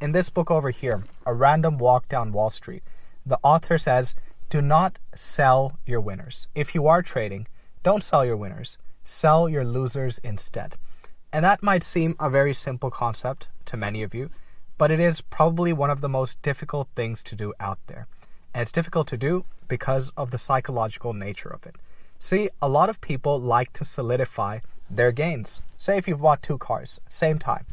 In this book over here, A Random Walk Down Wall Street, the author says, do not sell your winners. If you are trading, don't sell your winners. Sell your losers instead. And that might seem a very simple concept to many of you, but it is probably one of the most difficult things to do out there. And it's difficult to do because of the psychological nature of it. See, a lot of people like to solidify their gains. Say if you've bought two cars, same time,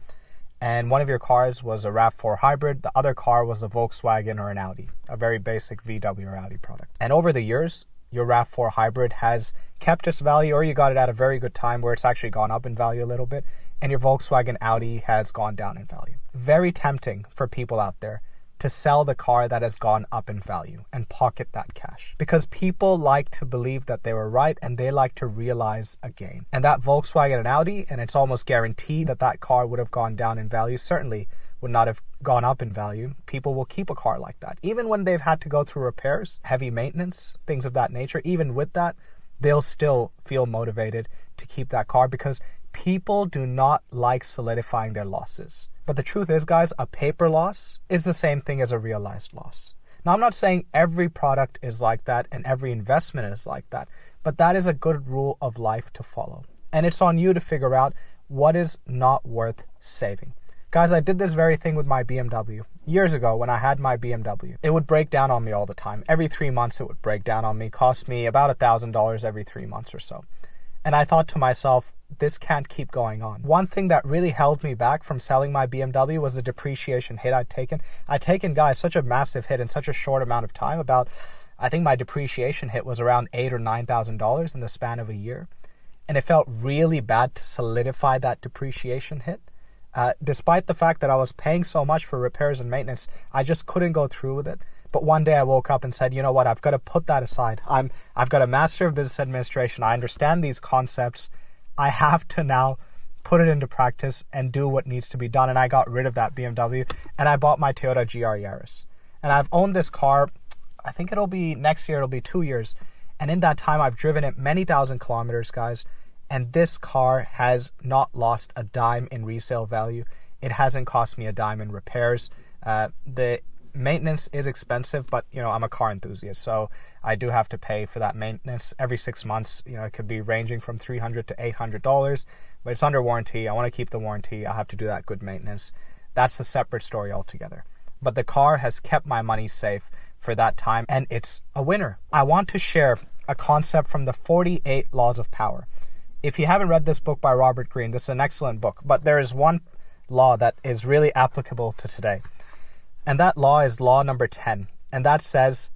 and one of your cars was a RAV4 hybrid, the other car was a Volkswagen or an Audi, a very basic VW or Audi product. And over the years, your RAV4 hybrid has kept its value, or you got it at a very good time where it's actually gone up in value a little bit, and your Volkswagen Audi has gone down in value. Very tempting for people out there to sell the car that has gone up in value and pocket that cash. Because people like to believe that they were right and they like to realize a gain. And that Volkswagen and Audi, and it's almost guaranteed that that car would have gone down in value, certainly would not have gone up in value. People will keep a car like that. Even when they've had to go through repairs, heavy maintenance, things of that nature, even with that, they'll still feel motivated to keep that car because people do not like solidifying their losses. But the truth is, guys, a paper loss is the same thing as a realized loss. Now, I'm not saying every product is like that and every investment is like that, but that is a good rule of life to follow. And it's on you to figure out what is not worth saving. Guys, I did this very thing with my BMW. Years ago, when I had my BMW, it would break down on me all the time. Every 3 months, it would break down on me, cost me about $1,000 every 3 months or so. And I thought to myself, this can't keep going on. One thing that really held me back from selling my BMW was the depreciation hit I'd taken. I'd taken, guys, such a massive hit in such a short amount of time. I think my depreciation hit was around $8,000 or $9,000 in the span of a year. And it felt really bad to solidify that depreciation hit. Despite the fact that I was paying so much for repairs and maintenance, I just couldn't go through with it. But one day I woke up and said, you know what, I've got to put that aside. I've got a Master of Business Administration. I understand these concepts. I have to now put it into practice and do what needs to be done. And I got rid of that BMW and I bought my Toyota GR Yaris. And I've owned this car, I think next year it'll be 2 years. And in that time, I've driven it many thousand kilometers, guys. And this car has not lost a dime in resale value. It hasn't cost me a dime in repairs. The maintenance is expensive, but I'm a car enthusiast, so I do have to pay for that maintenance every 6 months. It could be ranging from $300 to $800, but it's under warranty. I want to keep the warranty. I have to do that good maintenance. That's a separate story altogether. But the car has kept my money safe for that time, and it's a winner. I want to share a concept from the 48 Laws of Power. If you haven't read this book by Robert Greene, this is an excellent book, but there is one law that is really applicable to today. And that law is law number 10. And that says,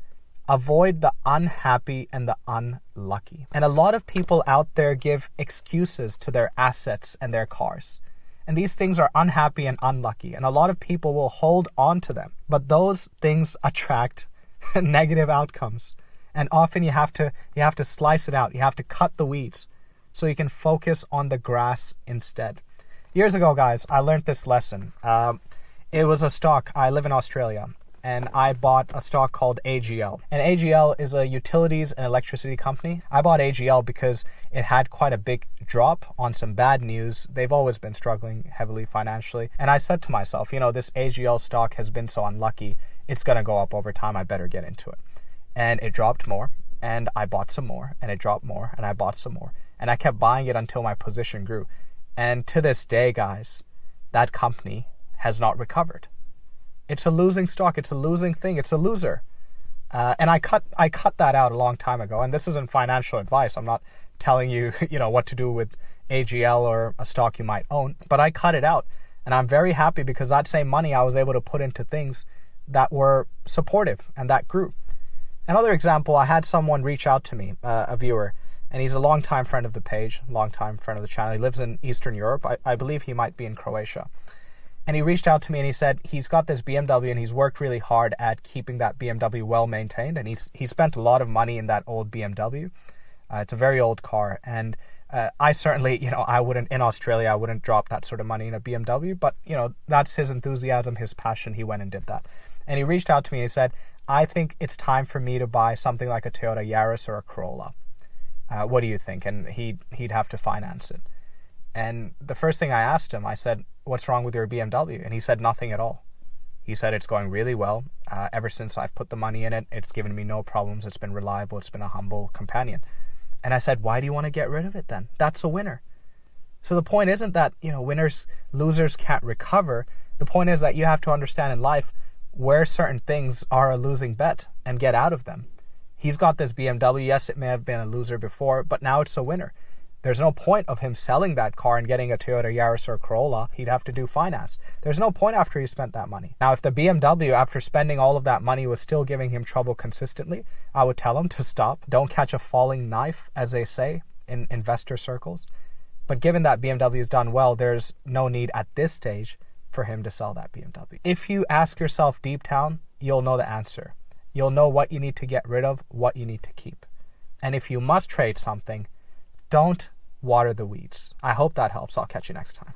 avoid the unhappy and the unlucky. And a lot of people out there give excuses to their assets and their cars. And these things are unhappy and unlucky. And a lot of people will hold on to them. But those things attract negative outcomes. And often you have to slice it out. You have to cut the weeds so you can focus on the grass instead. Years ago, guys, I learned this lesson. It was a stock. I live in Australia, and I bought a stock called AGL. And AGL is a utilities and electricity company. I bought AGL because it had quite a big drop on some bad news. They've always been struggling heavily financially. And I said to myself, this AGL stock has been so unlucky. It's going to go up over time. I better get into it. And it dropped more, and I bought some more, and it dropped more, and I bought some more. And I kept buying it until my position grew. And to this day, guys, that company has not recovered. It's a losing stock. It's a losing thing. It's a loser. And I cut that out a long time ago. And this isn't financial advice. I'm not telling you, what to do with AGL or a stock you might own. But I cut it out. And I'm very happy because that same money I was able to put into things that were supportive and that grew. Another example, I had someone reach out to me, a viewer, and he's a longtime friend of the page, longtime friend of the channel. He lives in Eastern Europe. I believe he might be in Croatia. And he reached out to me and he said he's got this BMW and he's worked really hard at keeping that BMW well maintained. And he spent a lot of money in that old BMW. It's a very old car. And I certainly, in Australia, I wouldn't drop that sort of money in a BMW. But, that's his enthusiasm, his passion. He went and did that. And he reached out to me and he said, I think it's time for me to buy something like a Toyota Yaris or a Corolla. What do you think? And he'd have to finance it. And the first thing I asked him, I said, what's wrong with your BMW? And he said, nothing at all. He said it's going really well. Ever since I've put the money in it, it's given me no problems. It's been reliable. It's been a humble companion. And I said, why do you want to get rid of it then? That's a winner. So the point isn't that, losers can't recover. The point is that you have to understand in life where certain things are a losing bet and get out of them. He's got this BMW. Yes, it may have been a loser before, but now it's a winner. There's no point of him selling that car and getting a Toyota Yaris or Corolla. He'd have to do finance. There's no point after he spent that money. Now, if the BMW, after spending all of that money, was still giving him trouble consistently, I would tell him to stop. Don't catch a falling knife, as they say in investor circles. But given that BMW has done well, there's no need at this stage for him to sell that BMW. If you ask yourself deep down, you'll know the answer. You'll know what you need to get rid of, what you need to keep. And if you must trade something, don't water the weeds. I hope that helps. I'll catch you next time.